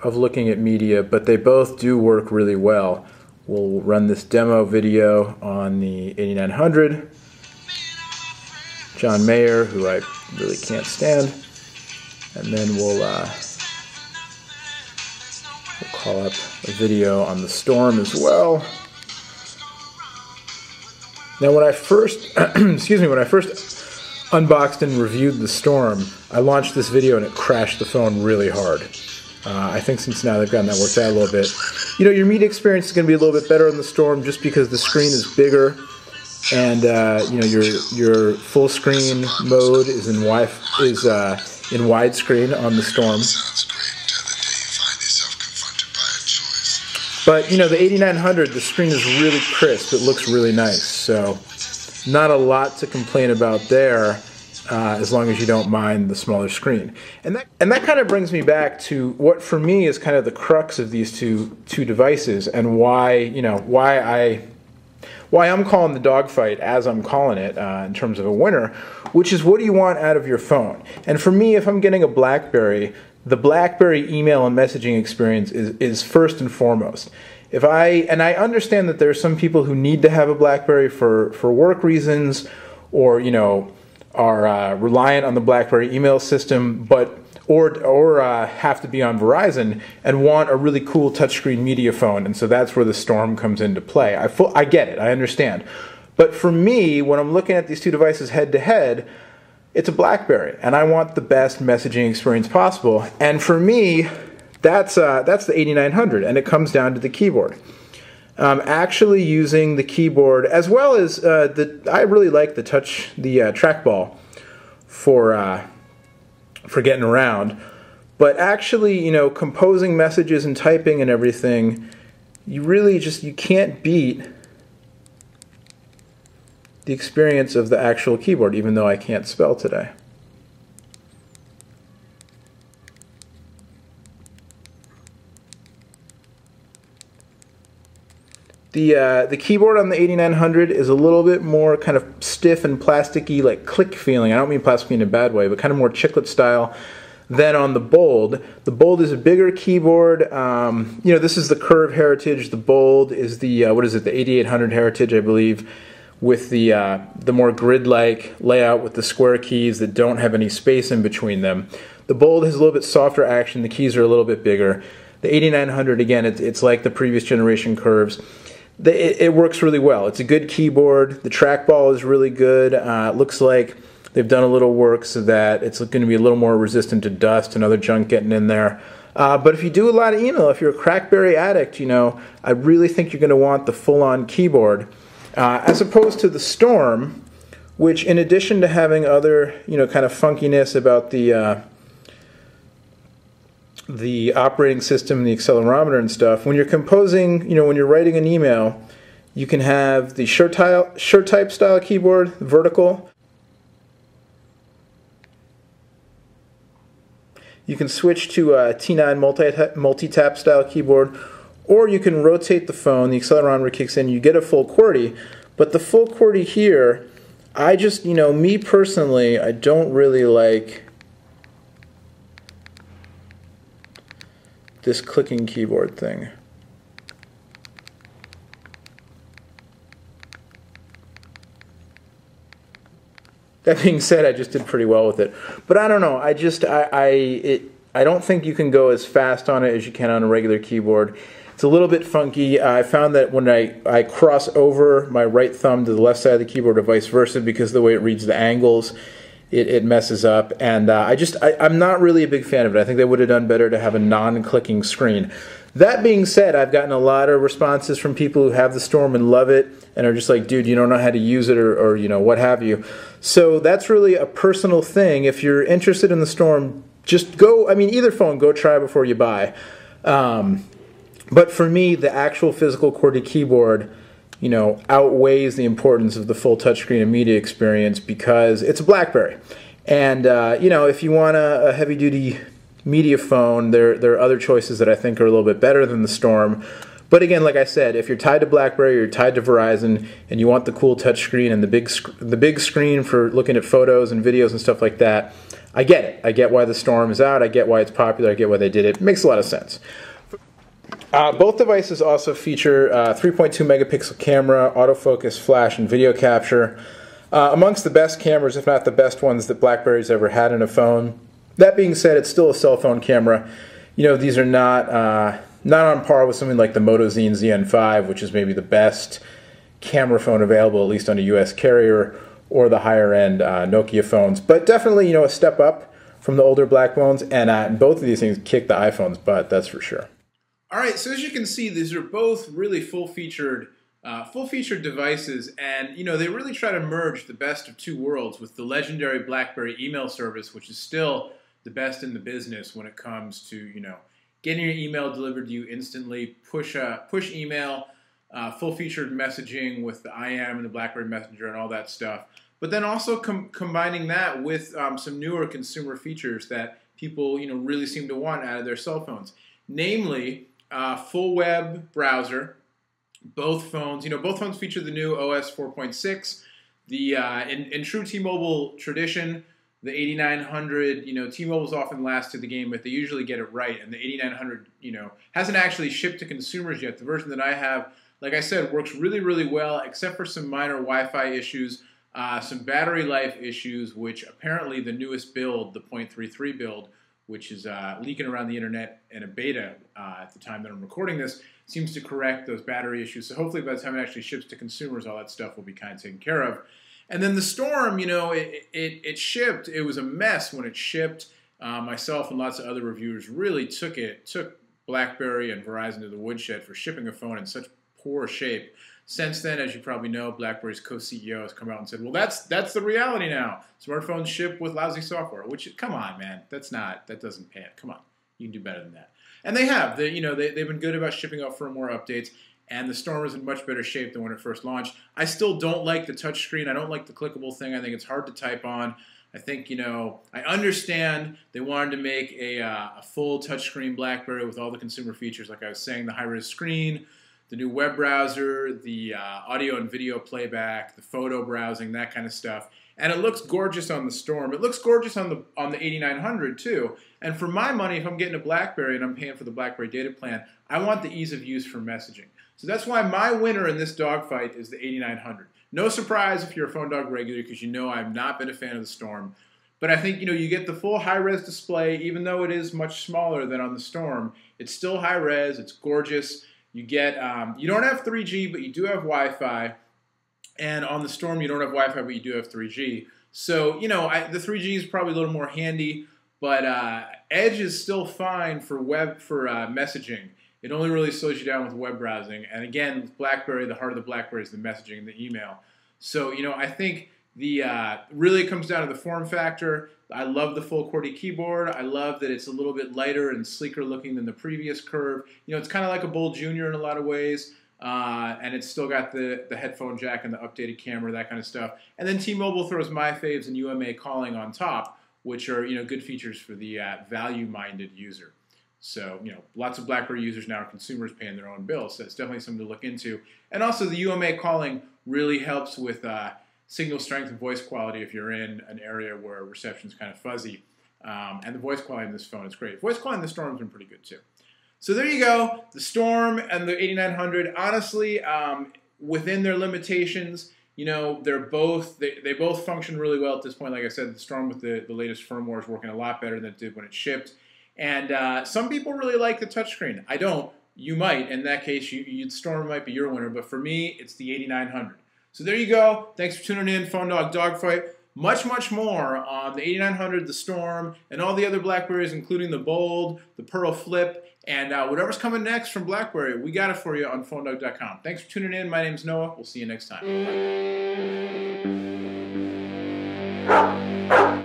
of looking at media, but they both do work really well. We'll run this demo video on the 8900. John Mayer, who I really can't stand, and then we'll call up a video on the Storm as well. Now, when I first, when I first unboxed and reviewed the Storm, I launched this video and it crashed the phone really hard. I think since now they've gotten that worked out a little bit. You know, your media experience is going to be a little bit better on the Storm just because the screen is bigger, and you know, your full screen mode is in widescreen on the Storm. But you know, the 8900, the screen is really crisp. It looks really nice. So not a lot to complain about there, as long as you don't mind the smaller screen. And that kind of brings me back to what for me is kind of the crux of these two devices, and why I'm calling the dogfight as I'm calling it in terms of a winner, which is, what do you want out of your phone? And for me, if I'm getting a BlackBerry, the BlackBerry email and messaging experience is first and foremost. And I understand that there are some people who need to have a BlackBerry for work reasons, or you know, are reliant on the BlackBerry email system, or have to be on Verizon and want a really cool touchscreen media phone, and so that's where the Storm comes into play. I get it, I understand. But for me, when I'm looking at these two devices head to head, it's a BlackBerry, and I want the best messaging experience possible. And for me, that's the 8900, and it comes down to the keyboard. Actually using the keyboard, as well as I really like the trackball for getting around. But actually, you know, composing messages and typing and everything, you can't beat the experience of the actual keyboard, even though I can't spell today. The keyboard on the 8900 is a little bit more kind of stiff and plasticky, like click feeling. I don't mean plasticky in a bad way, but kind of more chiclet style than on the Bold. The Bold is a bigger keyboard. You know, this is the Curve Heritage. The Bold is the the 8800 Heritage, I believe, with the more grid-like layout with the square keys that don't have any space in between them. The Bold has a little bit softer action. The keys are a little bit bigger. The 8900, again, it's like the previous generation Curves. It works really well. It's a good keyboard. The trackball is really good. It looks like they've done a little work so that it's going to be a little more resistant to dust and other junk getting in there. But if you do a lot of email, if you're a BlackBerry addict, you know, I really think you're going to want the full-on keyboard, as opposed to the Storm, which, in addition to having other, you know, kind of funkiness about the operating system, the accelerometer and stuff, when you're composing, you know, when you're writing an email, you can have the shirt type style keyboard, vertical. You can switch to a T9 multi-tap style keyboard, or you can rotate the phone, the accelerometer kicks in, you get a full QWERTY. But the full QWERTY here, I just, you know, me personally, I don't really like this clicking keyboard thing. That being said, I just did pretty well with it. But I don't know, I don't think you can go as fast on it as you can on a regular keyboard. It's a little bit funky. I found that when I cross over my right thumb to the left side of the keyboard or vice versa, because of the way it reads the angles, it messes up. And I'm not really a big fan of it. I think they would have done better to have a non-clicking screen. That being said, I've gotten a lot of responses from people who have the Storm and love it and are just like, dude, you don't know how to use it, or you know, what have you. So that's really a personal thing. If you're interested in the Storm, just go, I mean, either phone, go try before you buy. But for me, the actual physical QWERTY keyboard, you know, outweighs the importance of the full touchscreen and media experience, because it's a BlackBerry. And, you know, if you want a heavy-duty media phone, there are other choices that I think are a little bit better than the Storm. But again, like I said, if you're tied to BlackBerry, you're tied to Verizon, and you want the cool touchscreen and the big screen for looking at photos and videos and stuff like that, I get it. I get why the Storm is out. I get why it's popular. I get why they did it. It makes a lot of sense. Both devices also feature 3.2 megapixel camera, autofocus, flash, and video capture. Amongst the best cameras, if not the best ones that BlackBerry's ever had in a phone. That being said, it's still a cell phone camera. You know, these are not on par with something like the Moto Z and ZN5, which is maybe the best camera phone available, at least on a U.S. carrier, or the higher-end Nokia phones. But definitely, you know, a step up from the older black phones, and both of these things kick the iPhone's butt, that's for sure. All right, so as you can see, these are both really full-featured devices, and you know they really try to merge the best of two worlds with the legendary BlackBerry email service, which is still the best in the business when it comes to, you know, getting your email delivered to you instantly, push email, full-featured messaging with the IM and the BlackBerry Messenger and all that stuff. But then also combining that with some newer consumer features that people, you know, really seem to want out of their cell phones, namely full web browser. Both phones feature the new OS 4.6. The in true T-Mobile tradition, the 8900, you know, T-Mobile's often last to the game, but they usually get it right. And the 8900, you know, hasn't actually shipped to consumers yet. The version that I have, like I said, works really, really well, except for some minor Wi-Fi issues, some battery life issues, which apparently the newest build, the 0.33 build, which is leaking around the internet in a beta at the time that I'm recording this, seems to correct those battery issues. So hopefully by the time it actually ships to consumers, all that stuff will be kind of taken care of. And then the Storm, you know, it shipped. It was a mess when it shipped. Myself and lots of other reviewers really took BlackBerry and Verizon to the woodshed for shipping a phone in such poor shape. Since then, as you probably know, BlackBerry's co-CEO has come out and said, well, that's the reality now. Smartphones ship with lousy software, which, come on, man. That doesn't pan. Come on. You can do better than that. And they have. They've been good about shipping out firmware updates, and the Storm is in much better shape than when it first launched. I still don't like the touchscreen. I don't like the clickable thing. I think it's hard to type on. I think, you know, I understand they wanted to make a full touchscreen BlackBerry with all the consumer features, like I was saying, the high-res screen, the new web browser, the audio and video playback, the photo browsing, that kind of stuff. And it looks gorgeous on the Storm. It looks gorgeous on the 8900 too. And for my money, if I'm getting a BlackBerry and I'm paying for the BlackBerry data plan, I want the ease of use for messaging. So that's why my winner in this dogfight is the 8900. No surprise if you're a PhoneDog regular, because you know I've not been a fan of the Storm. But I think, you know, you get the full high-res display, even though it is much smaller than on the Storm. It's still high-res. It's gorgeous. You get, you don't have 3G, but you do have Wi-Fi. And on the Storm, you don't have Wi-Fi, but you do have 3G. So, you know, the 3G is probably a little more handy, but Edge is still fine for messaging. It only really slows you down with web browsing. And again, with BlackBerry, the heart of the BlackBerry is the messaging and the email. So, you know, I think really it comes down to the form factor. I love the full QWERTY keyboard. I love that it's a little bit lighter and sleeker looking than the previous Curve. You know, it's kind of like a Bold Jr. in a lot of ways. And it's still got the headphone jack and the updated camera, that kind of stuff. And then T-Mobile throws My Faves and UMA calling on top, which are, you know, good features for the value-minded user. So, you know, lots of BlackBerry users now are consumers paying their own bills, so it's definitely something to look into. And also the UMA calling really helps with signal strength and voice quality if you're in an area where reception is kind of fuzzy. And the voice quality in this phone is great. Voice quality in the Storm has been pretty good too. So there you go, the Storm and the 8900. Honestly, within their limitations, you know, they both function really well at this point. Like I said, the Storm with the latest firmware is working a lot better than it did when it shipped. And some people really like the touchscreen. I don't. You might. In that case, Storm might be your winner. But for me, it's the 8900. So there you go. Thanks for tuning in, PhoneDog Dogfight. Much, much more on the 8900, the Storm, and all the other BlackBerries, including the Bold, the Pearl Flip, and whatever's coming next from BlackBerry. We got it for you on PhoneDog.com. Thanks for tuning in. My name's Noah. We'll see you next time. Bye.